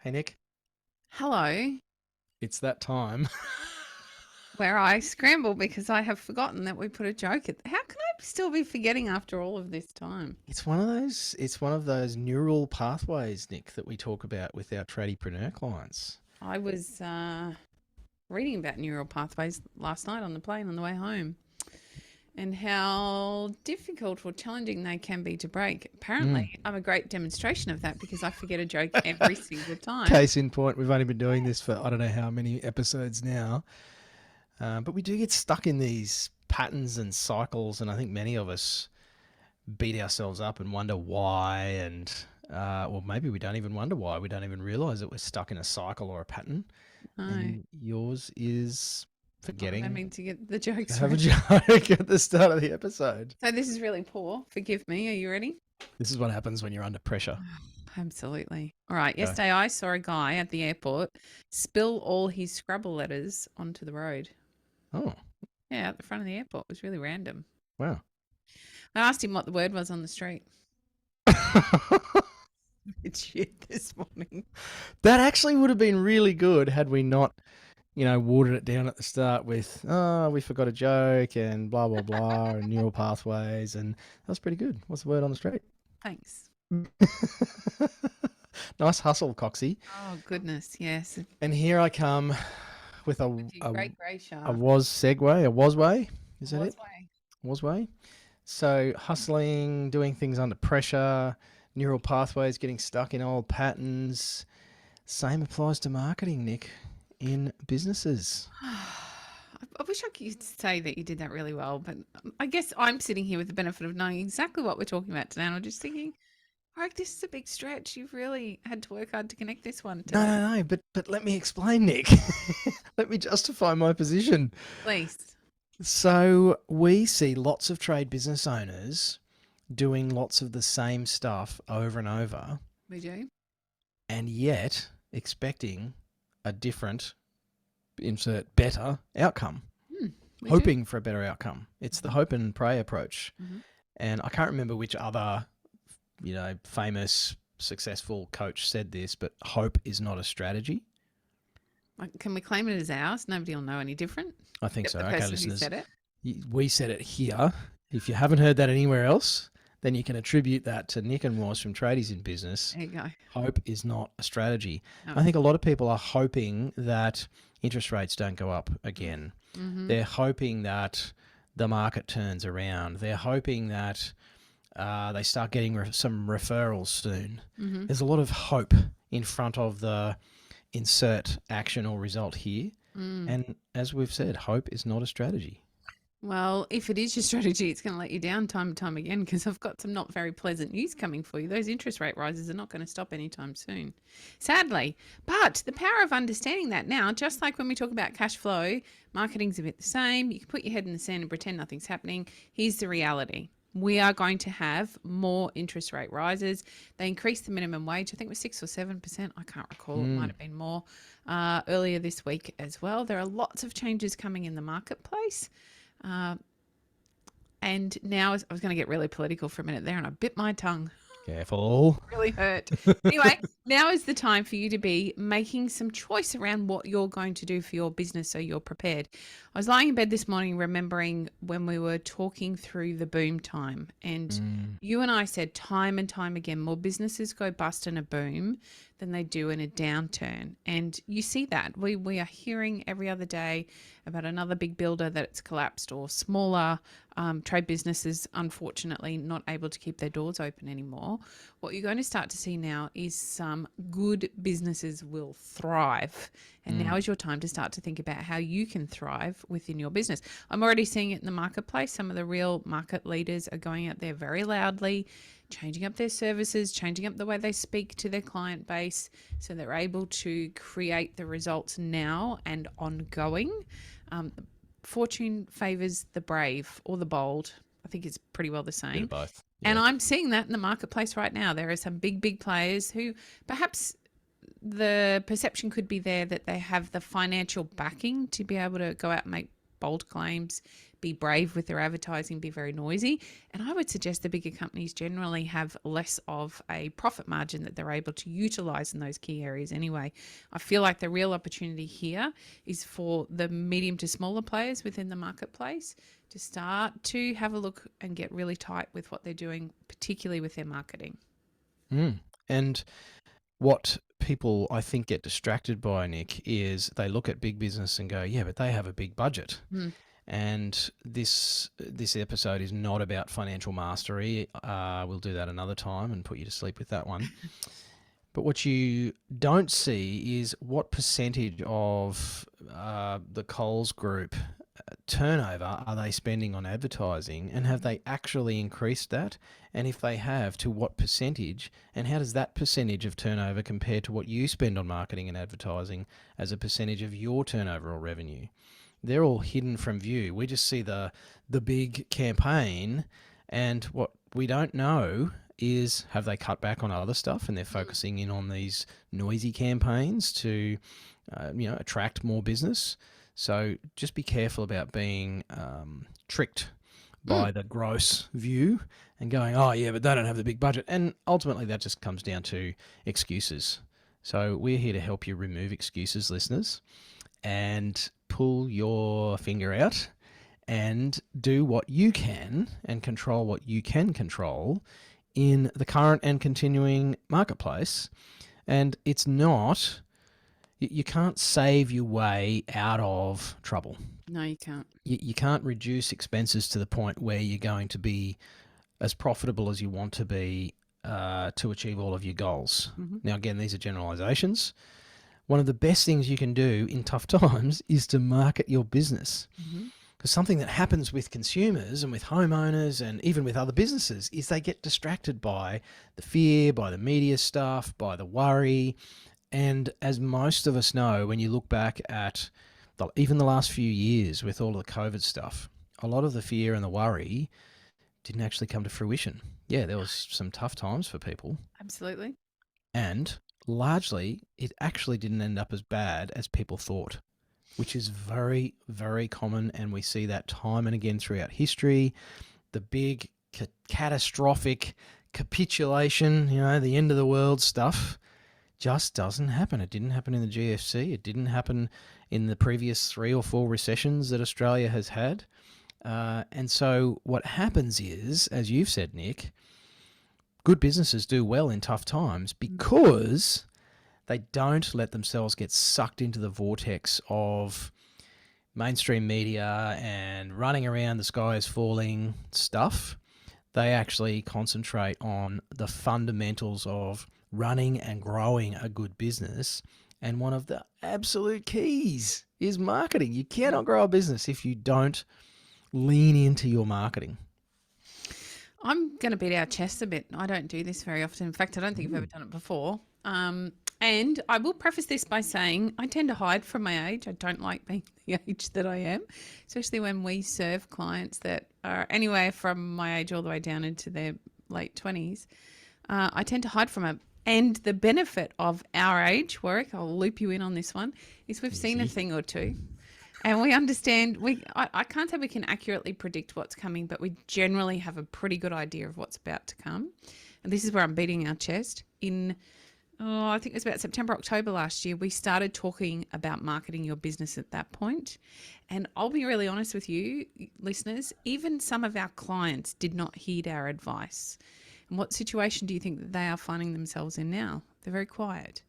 Hey Nick, Hello, it's that time. where I scramble because I have forgotten that we put a joke at. How can I still be forgetting after all of this time? It's one of those neural pathways, Nick, that we talk about with our tradiepreneur clients. I was reading about neural pathways last night on the plane on the way home and how difficult or challenging they can be to break. Apparently, Mm. I'm a great demonstration of that because I forget a joke every single time. Case in point, we've only been doing this for I don't know how many episodes now, but we do get stuck in these patterns and cycles, and I think many of us beat ourselves up and wonder why, and or maybe we don't even wonder why. We don't even realize that we're stuck in a cycle or a pattern. No, And yours is not forgetting having to get the to jokes have a ready. joke at the start of the episode. So this is really poor. Forgive me. Are you ready? This is what happens when you're under pressure. Absolutely. All right. Go. Yesterday, I saw a guy at the airport spill all his Scrabble letters onto the road. Oh, Yeah, at the front of the airport. It was really random. wow. I asked him what the word was on the street. It's shit this morning. That actually would have been really good had we not, watered it down at the start with, oh, we forgot a joke and blah, blah, blah, and neural pathways. And that was pretty good. What's the word on the street? Thanks. Nice hustle, Coxie. Oh, goodness. Yes. And here I come with With your great grey a shark. was segue, a was way. It Is that was it? way. Was way. So hustling, doing things under pressure, neural pathways, getting stuck in old patterns. Same applies to marketing, Nick, in businesses. I wish I could say that you did that really well, but I guess I'm sitting here with the benefit of knowing exactly what we're talking about today. And I'm just thinking, like, this is a big stretch. You've really had to work hard to connect this one No, today. no, no. But let me explain, Nick. Let me justify my position. Please. So we see lots of trade business owners doing lots of the same stuff over and over, We do. and yet expecting a different, insert better outcome, Mm, we do. hoping for a better outcome. It's the hope and pray approach. Mm-hmm. And I can't remember which other, famous successful coach said this, but hope is not a strategy. Like, can we claim it as ours? Nobody will know any different I think except so. the Okay, person who listeners, said it. we said it here. If you haven't heard that anywhere else, then you can attribute that to Nick and Ross from Tradies in Business. There you go. Hope is not a strategy. No. I think a lot of people are hoping that interest rates don't go up again. Mm-hmm. They're hoping that the market turns around. They're hoping that they start getting some referrals soon. Mm-hmm. There's a lot of hope in front of the insert action or result here. Mm. And as we've said, hope is not a strategy. Well, if it is your strategy, it's going to let you down time and time again because I've got some not very pleasant news coming for you. Those interest rate rises are not going to stop anytime soon, sadly. But the power of understanding that now, just like when we talk about cash flow, marketing's a bit the same. You can put your head in the sand and pretend nothing's happening. Here's the reality. We are going to have more interest rate rises. They increased the minimum wage. I think it was 6 or 7%. I can't recall. It might have been more earlier this week as well. There are lots of changes coming in the marketplace. Uh, and now I was going to get really political for a minute there and I bit my tongue. Careful. Really hurt. Anyway, now is the time for you to be making some choice around what you're going to do for your business so you're prepared. I was lying in bed this morning remembering when we were talking through the boom time, and you and I said time and time again, more businesses go bust in a boom than they do in a downturn. And you see that. We are hearing every other day about another big builder that's collapsed, or smaller trade businesses, unfortunately, not able to keep their doors open anymore. What you're going to start to see now is some good businesses will thrive. And now is your time to start to think about how you can thrive within your business. I'm already seeing it in the marketplace. Some of the real market leaders are going out there very loudly, changing up their services, changing up the way they speak to their client base so they're able to create the results now and ongoing. Fortune favors the brave or the bold. I think it's pretty well the Bit same. of both. And Yeah. I'm seeing that in the marketplace right now. There are some big players who perhaps the perception could be there that they have the financial backing to be able to go out and make bold claims, be brave with their advertising, be very noisy. And I would suggest the bigger companies generally have less of a profit margin that they're able to utilize in those key areas anyway. I feel like the real opportunity here is for the medium to smaller players within the marketplace to start to have a look and get really tight with what they're doing, particularly with their marketing. And what people, I think, get distracted by, Nick, is they look at big business and go, yeah, but they have a big budget. Mm. And this episode is not about financial mastery. We'll do that another time and put you to sleep with that one. But what you don't see is what percentage of the Coles Group turnover are they spending on advertising, and have they actually increased that? And if they have, to what percentage? And how does that percentage of turnover compare to what you spend on marketing and advertising as a percentage of your turnover or revenue? They're all hidden from view. We just see the big campaign, and what we don't know is, have they cut back on other stuff and they're focusing in on these noisy campaigns to attract more business? So just be careful about being tricked by the gross view and going, oh yeah, but they don't have the big budget. And ultimately that just comes down to excuses. So we're here to help you remove excuses, listeners, and pull your finger out and do what you can and control what you can control in the current and continuing marketplace. And it's not, you can't save your way out of trouble. No, you can't. You can't reduce expenses to the point where you're going to be as profitable as you want to be to achieve all of your goals. Mm-hmm. Now, again, these are generalizations. One of the best things you can do in tough times is to market your business. Mm-hmm. Because something that happens with consumers and with homeowners and even with other businesses is they get distracted by the fear, by the media stuff, by the worry. And as most of us know, when you look back at even the last few years with all of the COVID stuff, a lot of the fear and the worry didn't actually come to fruition. Yeah, there was some tough times for people. Absolutely. And largely, it actually didn't end up as bad as people thought, which is very, very common. And we see that time and again throughout history. The big catastrophic capitulation, the end of the world stuff just doesn't happen. It didn't happen in the GFC. It didn't happen in the previous 3 or 4 recessions that Australia has had. And so what happens is, as you've said, Nick, good businesses do well in tough times because they don't let themselves get sucked into the vortex of mainstream media and running around the sky is falling stuff. They actually concentrate on the fundamentals of running and growing a good business. And one of the absolute keys is marketing. You cannot grow a business if you don't lean into your marketing. I'm going to beat our chest a bit. I don't do this very often. In fact, I don't think I've ever done it before. And I will preface this by saying I tend to hide from my age. I don't like being the age that I am, especially when we serve clients that are anywhere from my age all the way down into their late 20s. I tend to hide from it. And the benefit of our age, Warwick, I'll loop you in on this one, is we've seen a thing or two. And we understand, I can't say we can accurately predict what's coming, but we generally have a pretty good idea of what's about to come. And this is where I'm beating our chest. I think it was about September, October last year, we started talking about marketing your business at that point. And I'll be really honest with you, listeners, even some of our clients did not heed our advice. And what situation do you think that they are finding themselves in now? They're very quiet.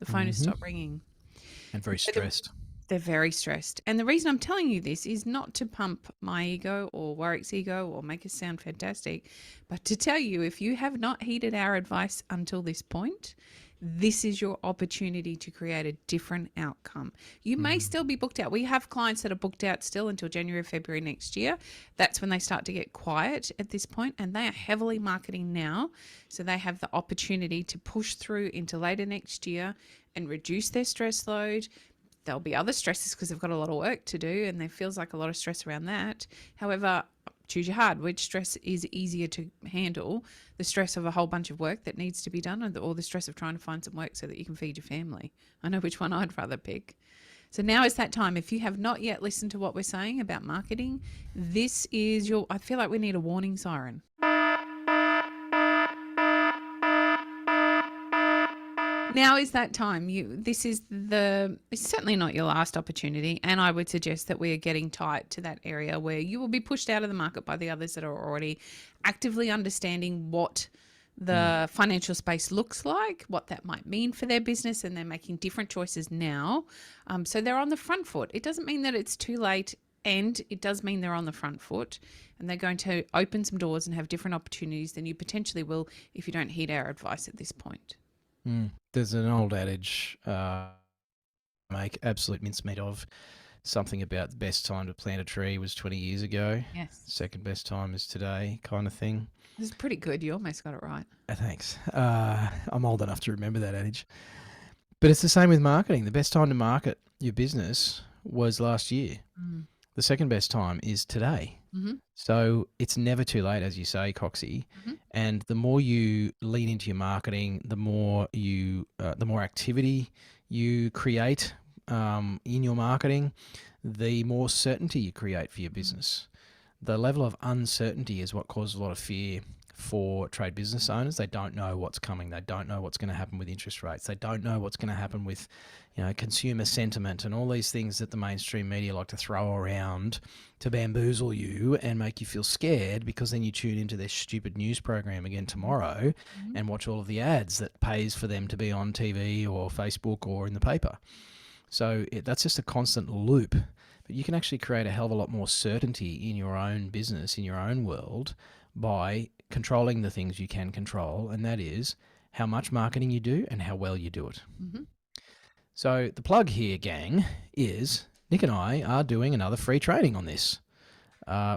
The phone has stopped ringing. And very stressed. They're very stressed. And the reason I'm telling you this is not to pump my ego or Warwick's ego or make us sound fantastic, but to tell you, if you have not heeded our advice until this point, this is your opportunity to create a different outcome. You may still be booked out. We have clients that are booked out still until January, February next year. That's when they start to get quiet at this point, and they are heavily marketing now. So they have the opportunity to push through into later next year and reduce their stress load. There'll be other stresses because they've got a lot of work to do, and there feels like a lot of stress around that. However, choose your hard. Which stress is easier to handle? The stress of a whole bunch of work that needs to be done, or the stress of trying to find some work so that you can feed your family? I know which one I'd rather pick. So now is that time. If you have not yet listened to what we're saying about marketing, this is your, I feel like we need a warning siren. Now is that time. It's certainly not your last opportunity. And I would suggest that we are getting tight to that area where you will be pushed out of the market by the others that are already actively understanding what the financial space looks like, what that might mean for their business, and they're making different choices now. So they're on the front foot. It doesn't mean that it's too late, and it does mean they're on the front foot, and they're going to open some doors and have different opportunities than you potentially will if you don't heed our advice at this point. There's an old adage, make absolute mincemeat of, something about the best time to plant a tree was 20 years ago. Yes. Second best time is today, kind of thing. This is pretty good. You almost got it right. Thanks. I'm old enough to remember that adage. But it's the same with marketing. The best time to market your business was last year. Mm. The second best time is today. Mm-hmm. So it's never too late, as you say, Coxie. Mm-hmm. And the more you lean into your marketing, the more activity you create in your marketing, the more certainty you create for your business. The level of uncertainty is what causes a lot of fear for trade business owners. They don't know what's coming. They don't know what's going to happen with interest rates. They don't know what's going to happen with, consumer sentiment and all these things that the mainstream media like to throw around to bamboozle you and make you feel scared, because then you tune into their stupid news program again tomorrow and watch all of the ads that pays for them to be on TV or Facebook or in the paper. So that's just a constant loop. But you can actually create a hell of a lot more certainty in your own business, in your own world, by controlling the things you can control, and that is how much marketing you do and how well you do it. Mm-hmm. So the plug here, gang, is Nick and I are doing another free training on this.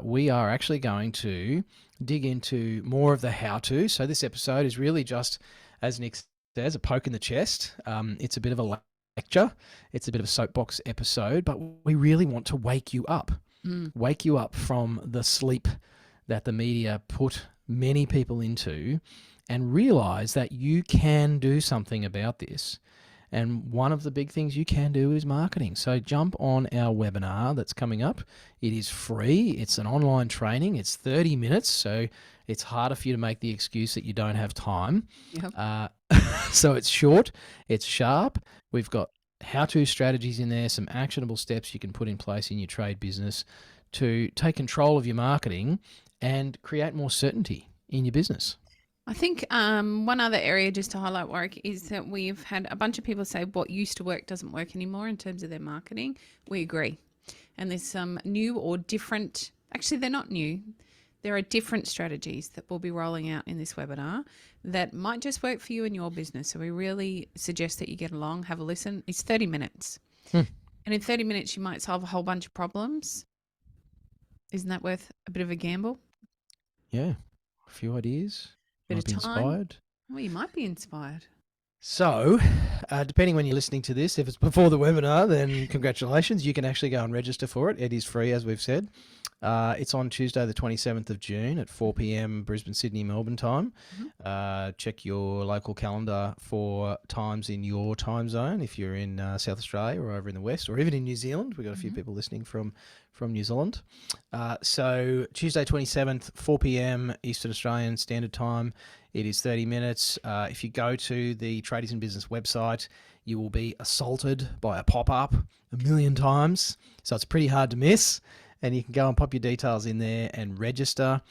We are actually going to dig into more of the how-to. So this episode is really just, as Nick says, a poke in the chest. It's a bit of a lecture. It's a bit of a soapbox episode, but we really want to wake you up. Wake you up from the sleep that the media put many people into, and realize that you can do something about this. And one of the big things you can do is marketing. So jump on our webinar that's coming up. It is free. It's an online training. It's 30 minutes. So it's harder for you to make the excuse that you don't have time. Yep. So it's short, it's sharp. We've got how-to strategies in there, some actionable steps you can put in place in your trade business to take control of your marketing and create more certainty in your business. I think one other area just to highlight, Warwick, is that we've had a bunch of people say what used to work doesn't work anymore in terms of their marketing. We agree. And there's some new or different, actually they're not new. There are different strategies that we'll be rolling out in this webinar that might just work for you and your business. So we really suggest that you get along, have a listen. It's 30 minutes. And in 30 minutes, you might solve a whole bunch of problems. Isn't that worth a bit of a gamble? Yeah, a few ideas. Bit Might be of time. inspired. Well, you might be inspired. So, depending when you're listening to this, if it's before the webinar, then congratulations. You can actually go and register for it. It is free, as we've said. It's on Tuesday, the 27th of June at 4 p.m. Brisbane, Sydney, Melbourne time. Check your local calendar for times in your time zone if you're in South Australia or over in the West, or even in New Zealand. We've got a few people listening from New Zealand. So Tuesday, 27th, 4 p.m. Eastern Australian Standard Time. It is 30 minutes. If you go to the Tradies in Business website, you will be assaulted by a pop-up 1,000,000 times. So it's pretty hard to miss. And you can go and pop your details in there and register.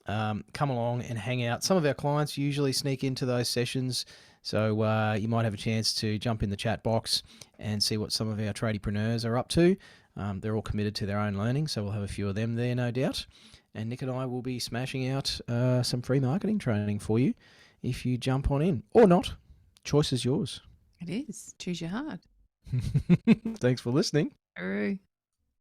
Come along and hang out. Some of our clients usually sneak into those sessions. So you might have a chance to jump in the chat box and see what some of our tradiepreneurs are up to. They're all committed to their own learning. So we'll have a few of them there, no doubt. And Nick and I will be smashing out some free marketing training for you if you jump on in. Or not. Choice is yours. It is. Choose your heart. Thanks for listening. True.